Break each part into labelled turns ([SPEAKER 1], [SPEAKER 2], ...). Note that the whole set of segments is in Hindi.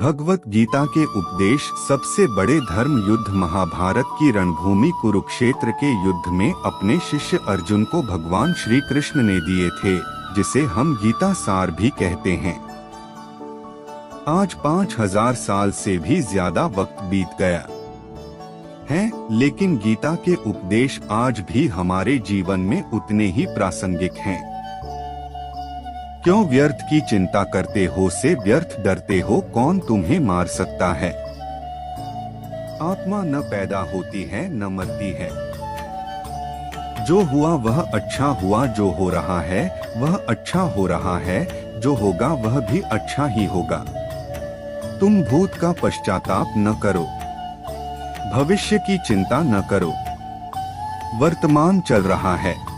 [SPEAKER 1] भगवत गीता के उपदेश सबसे बड़े धर्म युद्ध महाभारत की रणभूमि कुरुक्षेत्र के युद्ध में अपने शिष्य अर्जुन को भगवान श्री कृष्ण ने दिए थे, जिसे हम गीता सार भी कहते हैं। आज 5000 साल से भी ज्यादा वक्त बीत गया है, लेकिन गीता के उपदेश आज भी हमारे जीवन में उतने ही प्रासंगिक हैं। क्यों व्यर्थ की चिंता करते हो, से व्यर्थ डरते हो, कौन तुम्हें मार सकता है। आत्मा न पैदा होती है न मरती है। जो हुआ वह अच्छा हुआ, जो हो रहा है वह अच्छा हो रहा है, जो होगा वह भी अच्छा ही होगा। तुम भूत का पश्चाताप न करो, भविष्य की चिंता न करो। वर्तमान चल रहा है।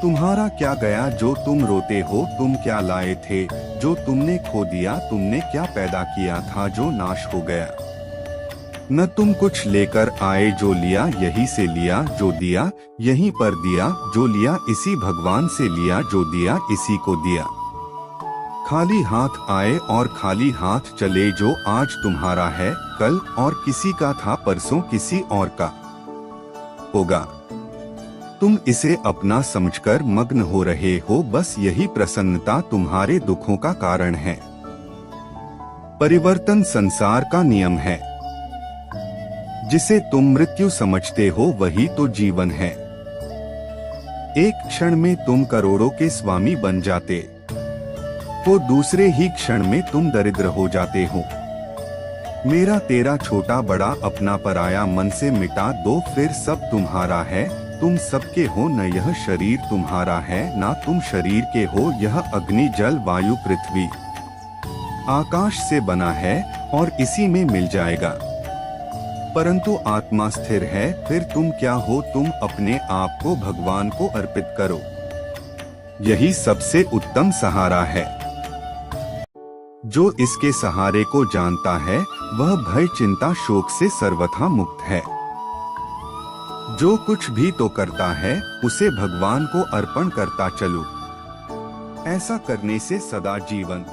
[SPEAKER 1] तुम्हारा क्या गया जो तुम रोते हो, तुम क्या लाए थे जो तुमने खो दिया, तुमने क्या पैदा किया था जो नाश हो गया। न तुम कुछ लेकर आए, जो लिया यहीं से लिया, जो दिया यहीं पर दिया, जो लिया इसी भगवान से लिया, जो दिया इसी को दिया। खाली हाथ आए और खाली हाथ चले, जो आज तुम्हारा है कल और किसी का था परसों किसी और का होगा। तुम इसे अपना समझकर मग्न हो रहे हो, बस यही प्रसन्नता तुम्हारे दुखों का कारण है। परिवर्तन संसार का नियम है। जिसे तुम मृत्यु समझते हो वही तो जीवन है। एक क्षण में तुम करोड़ों के स्वामी बन जाते हो, दूसरे ही क्षण में तुम दरिद्र हो जाते हो। मेरा तेरा छोटा बड़ा अपना पराया मन से मिटा दो, फिर सब तुम्हारा है। तुम सबके हो, न यह शरीर तुम्हारा है ना तुम शरीर के हो। यह अग्नि जल वायु पृथ्वी आकाश से बना है और इसी में मिल जाएगा। परंतु आत्मा स्थिर है। फिर तुम क्या हो, तुम अपने आप को भगवान को अर्पित करो। यही सबसे उत्तम सहारा है। जो इसके सहारे को जानता है वह भय चिंता शोक से सर्वथा मुक्त है। जो कुछ भी तो करता है उसे भगवान को अर्पण करता चलो। ऐसा करने से सदा जीवन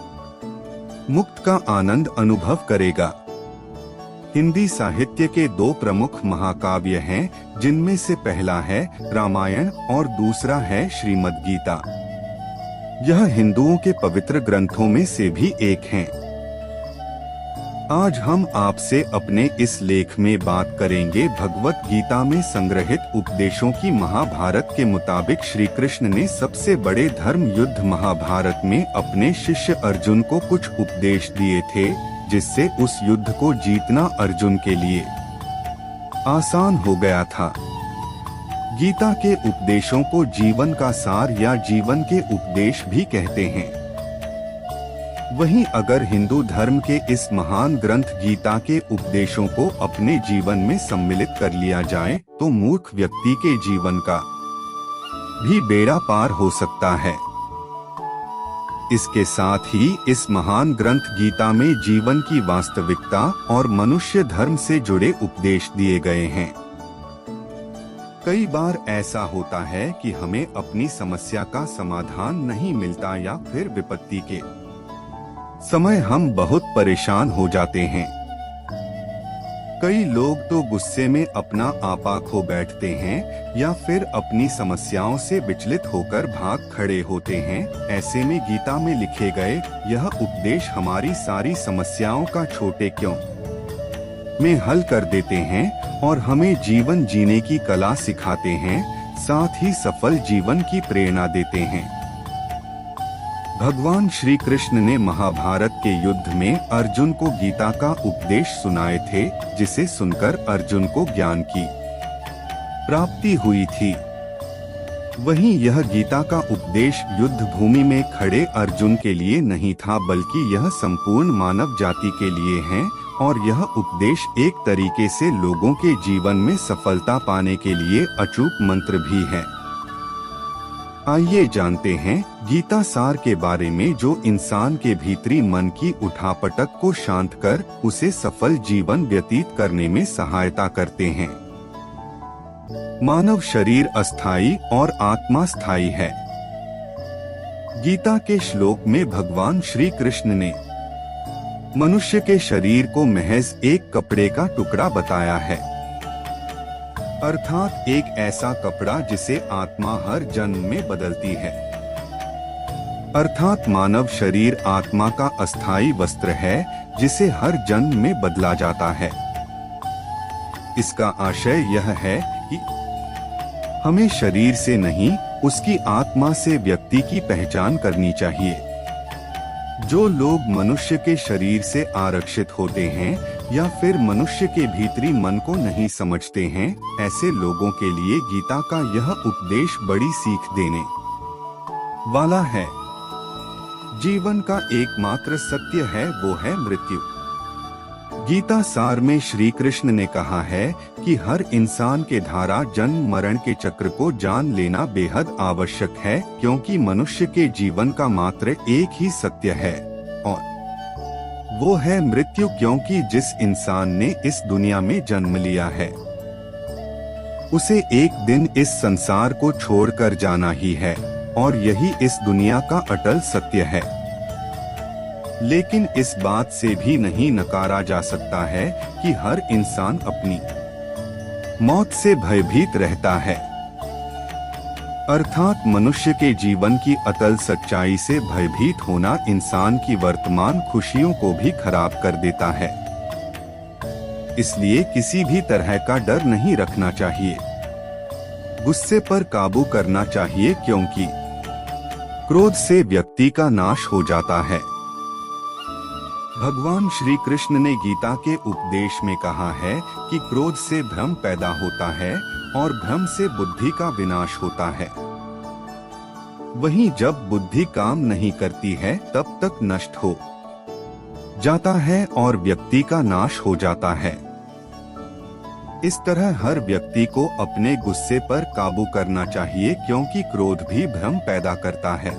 [SPEAKER 1] मुक्त का आनंद अनुभव करेगा। हिंदी साहित्य के दो प्रमुख महाकाव्य हैं, जिनमें से पहला है रामायण और दूसरा है श्रीमद् गीता। यह हिंदुओं के पवित्र ग्रंथों में से भी एक हैं। आज हम आपसे अपने इस लेख में बात करेंगे भगवत गीता में संग्रहित उपदेशों की। महाभारत के मुताबिक श्री कृष्ण ने सबसे बड़े धर्म युद्ध महाभारत में अपने शिष्य अर्जुन को कुछ उपदेश दिए थे, जिससे उस युद्ध को जीतना अर्जुन के लिए आसान हो गया था। गीता के उपदेशों को जीवन का सार या जीवन के उपदेश भी कहते हैं। वहीं अगर हिंदू धर्म के इस महान ग्रंथ गीता के उपदेशों को अपने जीवन में सम्मिलित कर लिया जाए तो मूर्ख व्यक्ति के जीवन का भी बेड़ा पार हो सकता है। इसके साथ ही इस महान ग्रंथ गीता में जीवन की वास्तविकता और मनुष्य धर्म से जुड़े उपदेश दिए गए हैं। कई बार ऐसा होता है कि हमें अपनी समस्या का समाधान नहीं मिलता या फिर विपत्ति के समय हम बहुत परेशान हो जाते हैं। कई लोग तो गुस्से में अपना आपा खो बैठते हैं या फिर अपनी समस्याओं से विचलित होकर भाग खड़े होते हैं। ऐसे में गीता में लिखे गए यह उपदेश हमारी सारी समस्याओं का छोटे क्यों में हल कर देते हैं और हमें जीवन जीने की कला सिखाते हैं, साथ ही सफल जीवन की प्रेरणा देते हैं। भगवान श्री कृष्ण ने महाभारत के युद्ध में अर्जुन को गीता का उपदेश सुनाए थे, जिसे सुनकर अर्जुन को ज्ञान की प्राप्ति हुई थी। वहीं यह गीता का उपदेश युद्ध भूमि में खड़े अर्जुन के लिए नहीं था, बल्कि यह संपूर्ण मानव जाति के लिए है। और यह उपदेश एक तरीके से लोगों के जीवन में सफलता पाने के लिए अचूक मंत्र भी है। आइए जानते हैं गीता सार के बारे में, जो इंसान के भीतरी मन की उठापटक को शांत कर उसे सफल जीवन व्यतीत करने में सहायता करते हैं। मानव शरीर अस्थायी और आत्मा स्थायी है। गीता के श्लोक में भगवान श्री कृष्ण ने मनुष्य के शरीर को महज एक कपड़े का टुकड़ा बताया है, अर्थात एक ऐसा कपड़ा जिसे आत्मा हर जन्म में बदलती है। अर्थात मानव शरीर आत्मा का अस्थायी वस्त्र है जिसे हर जन्म में बदला जाता है। इसका आशय यह है कि हमें शरीर से नहीं, उसकी आत्मा से व्यक्ति की पहचान करनी चाहिए। जो लोग मनुष्य के शरीर से आरक्षित होते हैं या फिर मनुष्य के भीतरी मन को नहीं समझते हैं, ऐसे लोगों के लिए गीता का यह उपदेश बड़ी सीख देने वाला है। जीवन का एकमात्र सत्य है वो है मृत्यु। गीता सार में श्री कृष्ण ने कहा है कि हर इंसान के धारा जन्म मरण के चक्र को जान लेना बेहद आवश्यक है, क्योंकि मनुष्य के जीवन का मात्र एक ही सत्य है और वो है मृत्यु। क्योंकि जिस इंसान ने इस दुनिया में जन्म लिया है उसे एक दिन इस संसार को छोड़कर जाना ही है और यही इस दुनिया का अटल सत्य है। लेकिन इस बात से भी नहीं नकारा जा सकता है कि हर इंसान अपनी मौत से भयभीत रहता है। अर्थात मनुष्य के जीवन की अतल सच्चाई से भयभीत होना इंसान की वर्तमान खुशियों को भी खराब कर देता है। इसलिए किसी भी तरह का डर नहीं रखना चाहिए। गुस्से पर काबू करना चाहिए, क्योंकि क्रोध से व्यक्ति का नाश हो जाता है। भगवान श्री कृष्ण ने गीता के उपदेश में कहा है कि क्रोध से भ्रम पैदा होता है और भ्रम से बुद्धि का विनाश होता है। वहीं जब बुद्धि काम नहीं करती है तब तक नष्ट हो जाता है और व्यक्ति का नाश हो जाता है। इस तरह हर व्यक्ति को अपने गुस्से पर काबू करना चाहिए, क्योंकि क्रोध भी भ्रम पैदा करता है।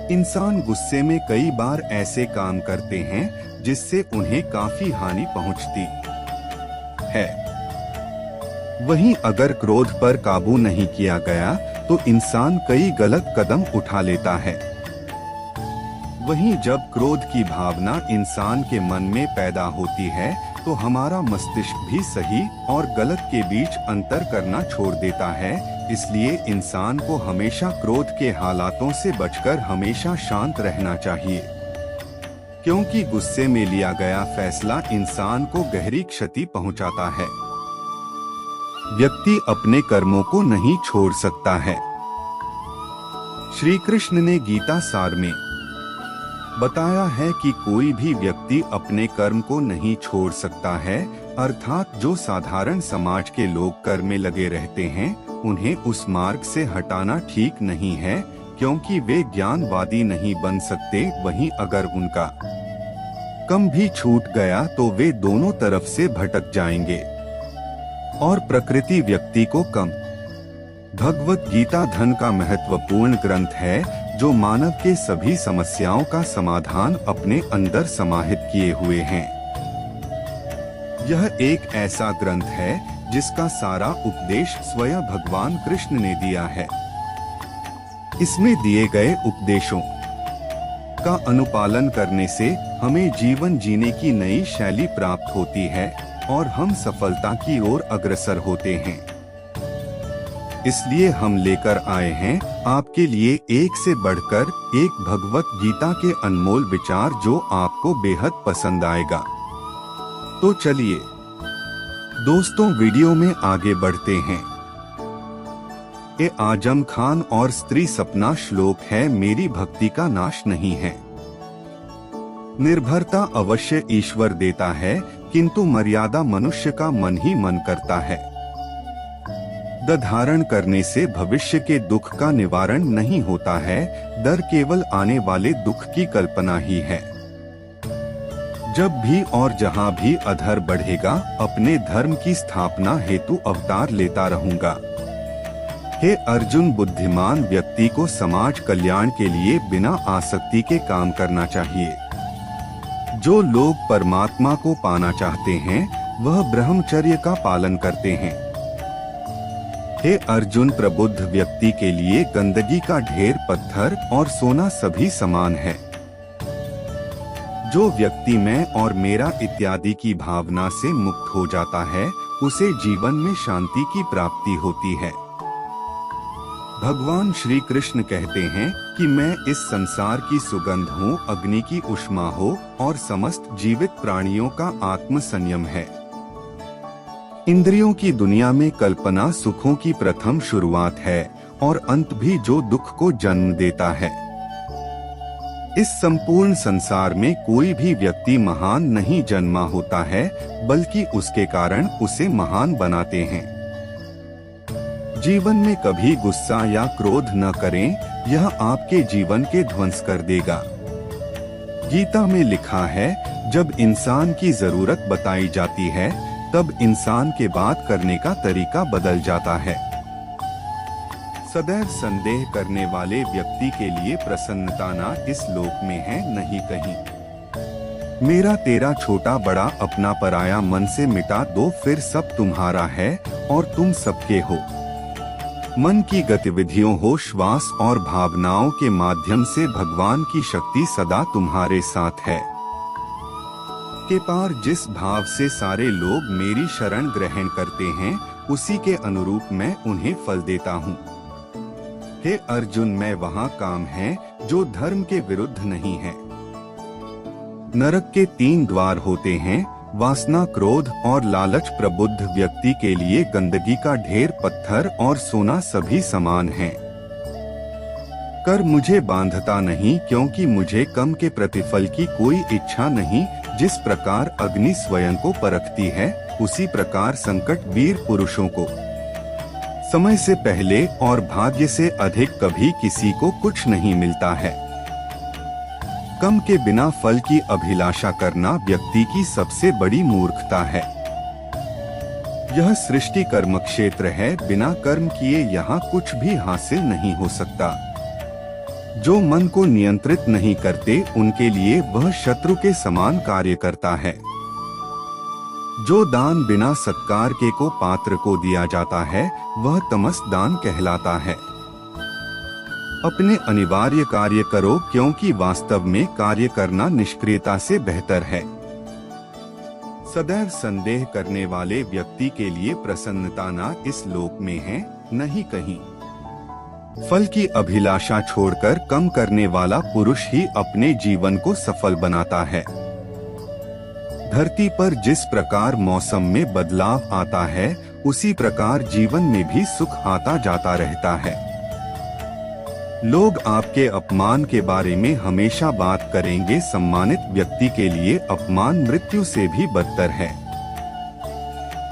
[SPEAKER 1] इंसान गुस्से में कई बार ऐसे काम करते हैं जिससे उन्हें काफी हानि पहुंचती है। वहीं अगर क्रोध पर काबू नहीं किया गया तो इंसान कई गलत कदम उठा लेता है। वहीं जब क्रोध की भावना इंसान के मन में पैदा होती है तो हमारा मस्तिष्क भी सही और गलत के बीच अंतर करना छोड़ देता है। इसलिए इंसान को हमेशा क्रोध के हालातों से बचकर हमेशा शांत रहना चाहिए, क्योंकि गुस्से में लिया गया फैसला इंसान को गहरी क्षति पहुंचाता है। व्यक्ति अपने कर्मों को नहीं छोड़ सकता है। श्री कृष्ण ने गीता सार में बताया है कि कोई भी व्यक्ति अपने कर्म को नहीं छोड़ सकता है। अर्थात जो साधारण समाज के लोग कर्म में लगे रहते हैं उन्हें उस मार्ग से हटाना ठीक नहीं है, क्योंकि वे ज्ञानवादी नहीं बन सकते। वहीं अगर उनका कम भी छूट गया तो वे दोनों तरफ से भटक जाएंगे और प्रकृति व्यक्ति को कम। भगवत गीता धन का महत्वपूर्ण ग्रंथ है जो मानव के सभी समस्याओं का समाधान अपने अंदर समाहित किए हुए हैं। यह एक ऐसा ग्रंथ है जिसका सारा उपदेश स्वयं भगवान कृष्ण ने दिया है। इसमें दिए गए उपदेशों का अनुपालन करने से हमें जीवन जीने की नई शैली प्राप्त होती है और हम सफलता की ओर अग्रसर होते हैं। इसलिए हम लेकर आए हैं आपके लिए एक से बढ़कर एक भगवत गीता के अनमोल विचार जो आपको बेहद पसंद आएगा। तो चलिए दोस्तों वीडियो में आगे बढ़ते हैं। ए आजम खान और स्त्री सपना श्लोक है, मेरी भक्ति का नाश नहीं है। निर्भरता अवश्य ईश्वर देता है, किंतु मर्यादा मनुष्य का मन ही मन करता है। द धारण करने से भविष्य के दुख का निवारण नहीं होता है, डर केवल आने वाले दुख की कल्पना ही है। जब भी और जहां भी अधर बढ़ेगा अपने धर्म की स्थापना हेतु अवतार लेता रहूंगा। हे अर्जुन, बुद्धिमान व्यक्ति को समाज कल्याण के लिए बिना आसक्ति के काम करना चाहिए। जो लोग परमात्मा को पाना चाहते हैं वह ब्रह्मचर्य का पालन करते हैं। हे अर्जुन, प्रबुद्ध व्यक्ति के लिए गंदगी का ढेर, पत्थर और सोना सभी समान है। जो व्यक्ति मैं और मेरा इत्यादि की भावना से मुक्त हो जाता है, उसे जीवन में शांति की प्राप्ति होती है। भगवान श्री कृष्ण कहते हैं कि मैं इस संसार की सुगंध हूँ, अग्नि की ऊष्मा हो और समस्त जीवित प्राणियों का आत्म संयम है। इंद्रियों की दुनिया में कल्पना सुखों की प्रथम शुरुआत है और अंत भी जो दुख को जन्म देता है। इस संपूर्ण संसार में कोई भी व्यक्ति महान नहीं जन्मा होता है, बल्कि उसके कारण उसे महान बनाते हैं। जीवन में कभी गुस्सा या क्रोध न करें, यह आपके जीवन के ध्वंस कर देगा। गीता में लिखा है, जब इंसान की जरूरत बताई जाती है, तब इंसान के बात करने का तरीका बदल जाता है। सदैव संदेह करने वाले व्यक्ति के लिए प्रसन्नता न इस लोक में है नहीं कहीं। मेरा तेरा छोटा बड़ा अपना पराया मन से मिटा दो, फिर सब तुम्हारा है और तुम सबके हो। मन की गतिविधियों हो, श्वास और भावनाओं के माध्यम से भगवान की शक्ति सदा तुम्हारे साथ है। के पार जिस भाव से सारे लोग मेरी शरण ग्रहण करते हैं, उसी के अनुरूप मैं उन्हें फल देता हूँ। हे अर्जुन, मैं वहाँ काम है जो धर्म के विरुद्ध नहीं है। नरक के 3 द्वार होते हैं, वासना, क्रोध और लालच। प्रबुद्ध व्यक्ति के लिए गंदगी का ढेर, पत्थर और सोना सभी समान हैं। कर मुझे बांधता नहीं, क्योंकि मुझे कम के प्रतिफल की कोई इच्छा नहीं। जिस प्रकार अग्नि स्वयं को परखती है, उसी प्रकार संकट वीर पुरुषों को समय से पहले और भाग्य से अधिक कभी किसी को कुछ नहीं मिलता है। कम के बिना फल की अभिलाषा करना व्यक्ति की सबसे बड़ी मूर्खता है। यह सृष्टि कर्म क्षेत्र है, बिना कर्म किए यहाँ कुछ भी हासिल नहीं हो सकता। जो मन को नियंत्रित नहीं करते, उनके लिए वह शत्रु के समान कार्य करता है। जो दान बिना सत्कार के को पात्र को दिया जाता है, वह तमस दान कहलाता है। अपने अनिवार्य कार्य करो, क्योंकि वास्तव में कार्य करना निष्क्रियता से बेहतर है। सदैव संदेह करने वाले व्यक्ति के लिए प्रसन्नता न इस लोक में है नहीं कहीं। फल की अभिलाषा छोड़कर कम करने वाला पुरुष ही अपने जीवन को सफल बनाता है। धरती पर जिस प्रकार मौसम में बदलाव आता है, उसी प्रकार जीवन में भी सुख आता जाता रहता है। लोग आपके अपमान के बारे में हमेशा बात करेंगे। सम्मानित व्यक्ति के लिए अपमान मृत्यु से भी बदतर है।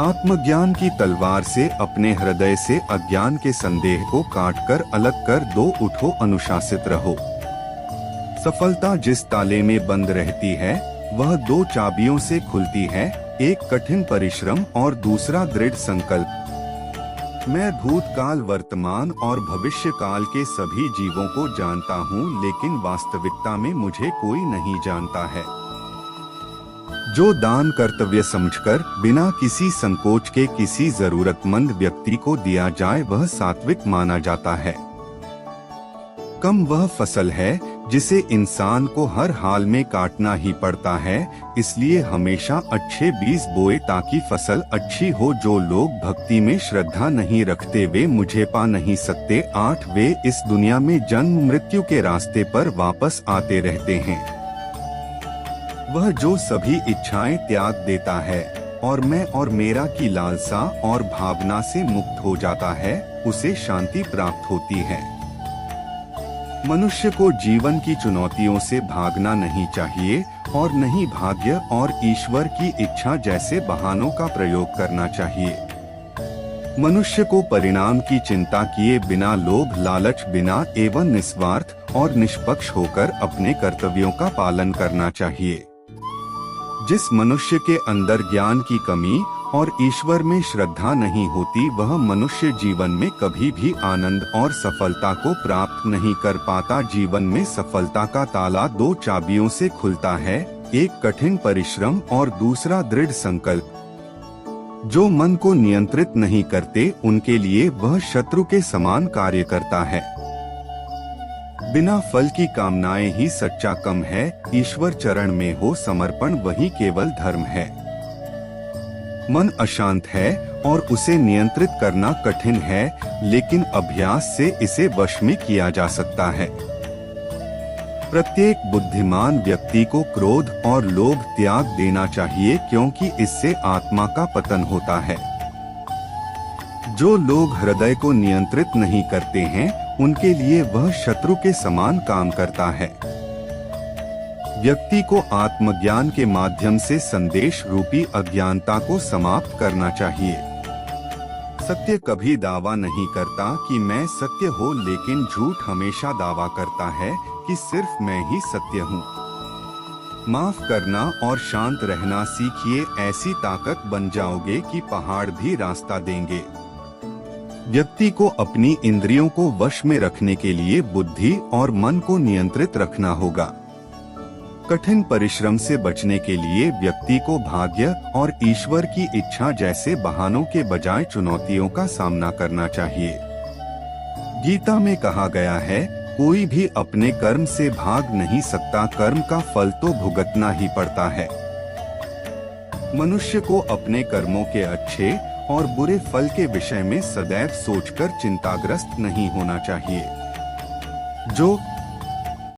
[SPEAKER 1] आत्मज्ञान की तलवार से अपने हृदय से अज्ञान के संदेह को काटकर अलग कर दो। उठो, अनुशासित रहो। सफलता जिस ताले में बंद रहती है, वह 2 चाबियों से खुलती है, एक कठिन परिश्रम और दूसरा दृढ़ संकल्प। मैं भूतकाल, वर्तमान और भविष्य काल के सभी जीवों को जानता हूँ, लेकिन वास्तविकता में मुझे कोई नहीं जानता है। जो दान कर्तव्य समझकर बिना किसी संकोच के किसी जरूरतमंद व्यक्ति को दिया जाए, वह सात्विक माना जाता है। कम वह फसल है जिसे इंसान को हर हाल में काटना ही पड़ता है, इसलिए हमेशा अच्छे बीज बोए ताकि फसल अच्छी हो। जो लोग भक्ति में श्रद्धा नहीं रखते, वे मुझे पा नहीं सकते। 8 वे इस दुनिया में जन्म मृत्यु के रास्ते पर वापस आते रहते हैं। वह जो सभी इच्छाएं त्याग देता है और मैं और मेरा की लालसा और भावना से मुक्त हो जाता है, उसे शांति प्राप्त होती है। मनुष्य को जीवन की चुनौतियों से भागना नहीं चाहिए और नहीं भाग्य और ईश्वर की इच्छा जैसे बहानों का प्रयोग करना चाहिए। मनुष्य को परिणाम की चिंता किए बिना, लोभ लालच बिना एवं निस्वार्थ और निष्पक्ष होकर अपने कर्तव्यों का पालन करना चाहिए। जिस मनुष्य के अंदर ज्ञान की कमी और ईश्वर में श्रद्धा नहीं होती, वह मनुष्य जीवन में कभी भी आनंद और सफलता को प्राप्त नहीं कर पाता। जीवन में सफलता का ताला 2 चाबियों से खुलता है, एक कठिन परिश्रम और दूसरा दृढ़ संकल्प। जो मन को नियंत्रित नहीं करते, उनके लिए वह शत्रु के समान कार्य करता है। बिना फल की कामनाएं ही सच्चा कर्म है। ईश्वर चरण में हो समर्पण वही केवल धर्म है। मन अशांत है और उसे नियंत्रित करना कठिन है, लेकिन अभ्यास से इसे वश में किया जा सकता है। प्रत्येक बुद्धिमान व्यक्ति को क्रोध और लोभ त्याग देना चाहिए, क्योंकि इससे आत्मा का पतन होता है। जो लोग हृदय को नियंत्रित नहीं करते हैं, उनके लिए वह शत्रु के समान काम करता है। व्यक्ति को आत्मज्ञान के माध्यम से संदेश रूपी अज्ञानता को समाप्त करना चाहिए। सत्य कभी दावा नहीं करता कि मैं सत्य हूँ, लेकिन झूठ हमेशा दावा करता है कि सिर्फ मैं ही सत्य हूँ। माफ करना और शांत रहना सीखिए, ऐसी ताकत बन जाओगे कि पहाड़ भी रास्ता देंगे। व्यक्ति को अपनी इंद्रियों को वश में रखने के लिए बुद्धि और मन को नियंत्रित रखना होगा। कठिन परिश्रम से बचने के लिए व्यक्ति को भाग्य और ईश्वर की इच्छा जैसे बहानों के बजाय चुनौतियों का सामना करना चाहिए। गीता में कहा गया है, कोई भी अपने कर्म से भाग नहीं सकता, कर्म का फल तो भुगतना ही पड़ता है। मनुष्य को अपने कर्मों के अच्छे और बुरे फल के विषय में सदैव सोचकर चिंताग्रस्त नहीं होना चाहिए। जो